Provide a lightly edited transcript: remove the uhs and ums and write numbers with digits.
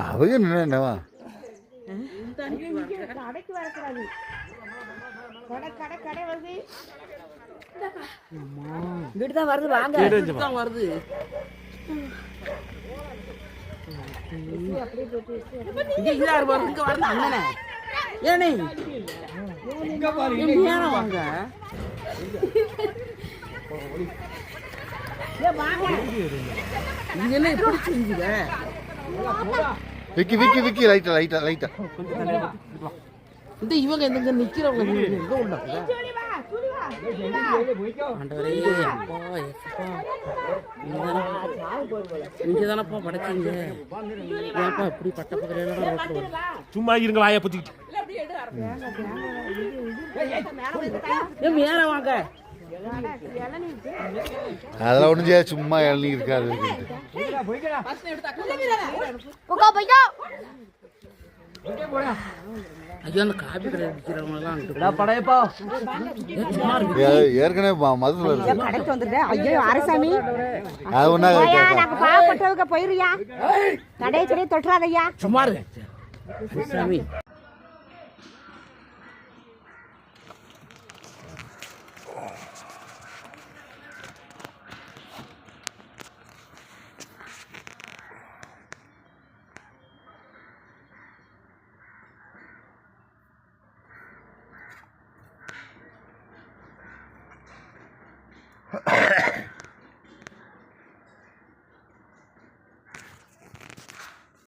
அவங்க என்னவா கடைக்கு வரக்கூடாது. கடை கடை வருது. இங்கிட்டு தான் வருது. வாங்க தான் வருது. அண்ணனே ஏனே வாங்க என்ன எப்படி செஞ்சுங்க விக்கி விக்கி விக்கி லைட்டா லைட்டா லைட்டா இந்த இவங்க எங்க நிக்கிறவங்க எங்க உண்டாங்க ஆண்டவரே அப்பா இங்க தானப்பா படைச்சீங்க ஏன்ப்பா இப்படி பட்ட பக்கத்துல ரோட்ல சும்மா இருங்க வாயை பத்திக்கிட்டு மேல வாங்க அதெல்லாம் ஒண்ணு செய்ய சும்மா இளநீ இருக்காது ஐயோ அந்த காபி கடை விற்கிறவங்க எல்லாம் ஏற்கனவே மதுல கடைக்கு வந்துட்டு ஐயோ அரசாமி அது ஒண்ணா நாங்க பாவப்பட்டவங்க போயிருயா கடை கடை தொட்டுறாதையா சும்மா சாமி